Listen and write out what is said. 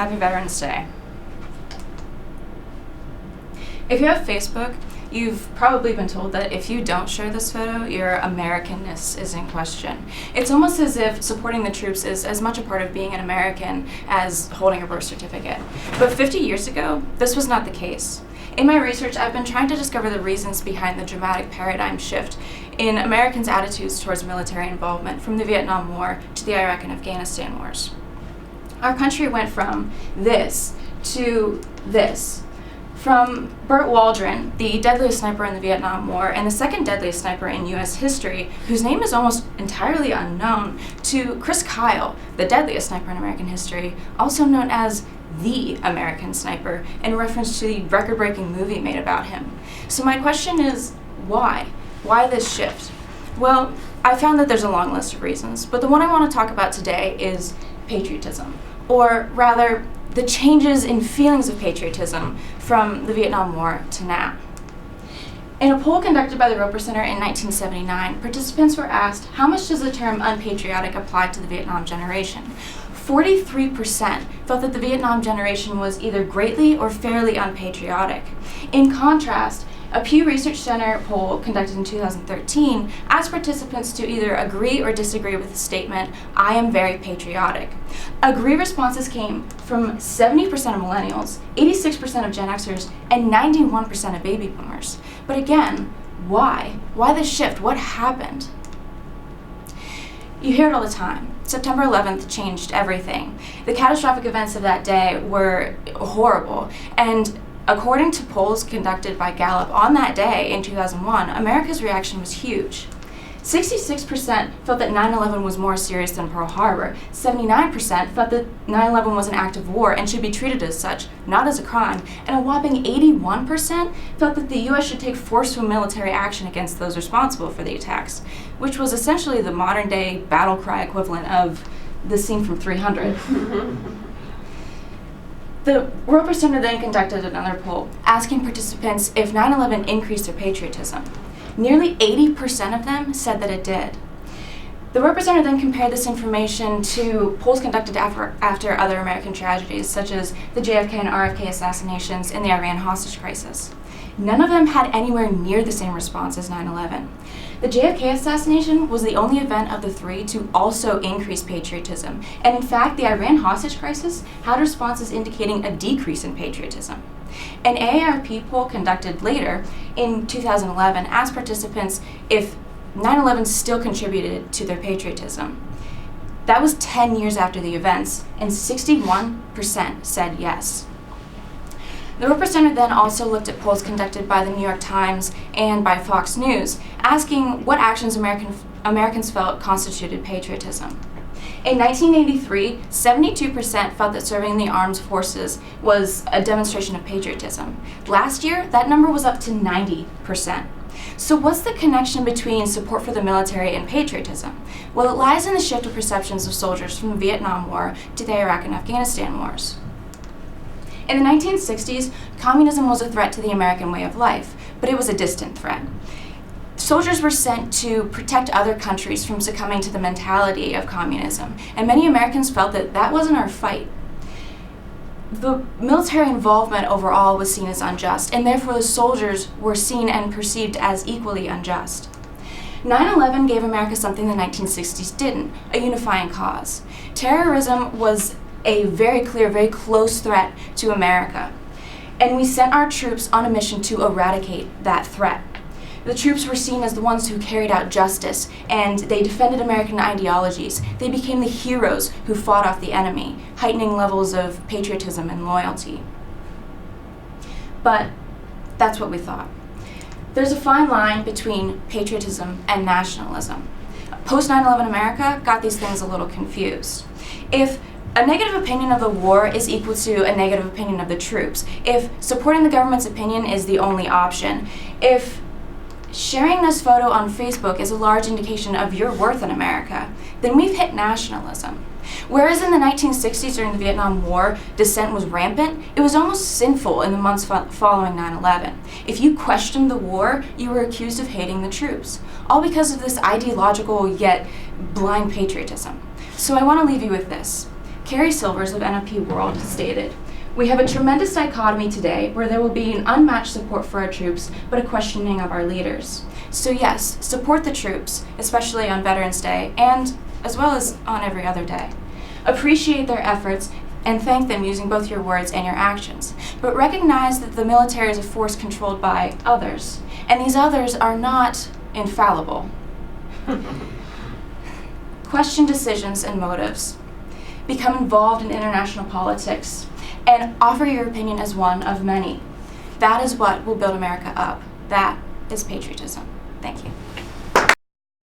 Happy Veterans Day. If you have Facebook, you've probably been told that if you don't share this photo, your Americanness is in question. It's almost as if supporting the troops is as much a part of being an American as holding a birth certificate. But 50 years ago, this was not the case. In my research, I've been trying to discover the reasons behind the dramatic paradigm shift in Americans' attitudes towards military involvement from the Vietnam War to the Iraq and Afghanistan wars. Our country went from this to this. From Burt Waldron, the deadliest sniper in the Vietnam War and the second deadliest sniper in U.S. history, whose name is almost entirely unknown, to Chris Kyle, the deadliest sniper in American history, also known as the American Sniper, in reference to the record-breaking movie made about him. So my question is, why? Why this shift? Well, I found that there's a long list of reasons, but the one I want to talk about today is patriotism, or rather, the changes in feelings of patriotism from the Vietnam War to now. In a poll conducted by the Roper Center in 1979, participants were asked, how much does the term unpatriotic apply to the Vietnam generation? 43% felt that the Vietnam generation was either greatly or fairly unpatriotic. In contrast, a Pew Research Center poll conducted in 2013 asked participants to either agree or disagree with the statement, I am very patriotic. Agree responses came from 70% of millennials, 86% of Gen Xers, and 91% of baby boomers. But again, why? Why this shift? What happened? You hear it all the time. September 11th changed everything. The catastrophic events of that day were horrible, and according to polls conducted by Gallup on that day in 2001, America's reaction was huge. 66% felt that 9/11 was more serious than Pearl Harbor. 79% felt that 9/11 was an act of war and should be treated as such, not as a crime. And a whopping 81% felt that the U.S. should take forceful military action against those responsible for the attacks, which was essentially the modern-day battle cry equivalent of the scene from 300. The Roper Center then conducted another poll, asking participants if 9/11 increased their patriotism. Nearly 80% of them said that it did. The Roper Center then compared this information to polls conducted after other American tragedies, such as the JFK and RFK assassinations and the Iran hostage crisis. None of them had anywhere near the same response as 9/11. The JFK assassination was the only event of the three to also increase patriotism, and in fact, the Iran hostage crisis had responses indicating a decrease in patriotism. An AARP poll conducted later in 2011 asked participants if 9/11 still contributed to their patriotism. That was 10 years after the events, and 61% said yes. The Roper Center then also looked at polls conducted by the New York Times and by Fox News, asking what actions Americans felt constituted patriotism. In 1983, 72% felt that serving in the armed forces was a demonstration of patriotism. Last year, that number was up to 90%. So what's the connection between support for the military and patriotism? Well, it lies in the shift of perceptions of soldiers from the Vietnam War to the Iraq and Afghanistan wars. In the 1960s, communism was a threat to the American way of life, but it was a distant threat. Soldiers were sent to protect other countries from succumbing to the mentality of communism, and many Americans felt that that wasn't our fight. The military involvement overall was seen as unjust, and therefore the soldiers were seen and perceived as equally unjust. 9/11 gave America something the 1960s didn't, a unifying cause. Terrorism was a very clear, very close threat to America, and we sent our troops on a mission to eradicate that threat. The troops were seen as the ones who carried out justice, and they defended American ideologies. They became the heroes who fought off the enemy, heightening levels of patriotism and loyalty. But that's what we thought. There's a fine line between patriotism and nationalism. Post 9/11 America got these things a little confused. If a negative opinion of the war is equal to a negative opinion of the troops, if supporting the government's opinion is the only option, if sharing this photo on Facebook is a large indication of your worth in America, then we've hit nationalism. Whereas in the 1960s during the Vietnam War, dissent was rampant, it was almost sinful in the months following 9/11. If you questioned the war, you were accused of hating the troops, all because of this ideological yet blind patriotism. So I want to leave you with this. Carrie Silvers of NLP World stated, "We have a tremendous dichotomy today where there will be an unmatched support for our troops, but a questioning of our leaders. So yes, support the troops, especially on Veterans Day, and as well as on every other day. Appreciate their efforts and thank them using both your words and your actions. But recognize that the military is a force controlled by others, and these others are not infallible. Question decisions and motives. Become involved in international politics, and offer your opinion as one of many. That is what will build America up. That is patriotism." Thank you.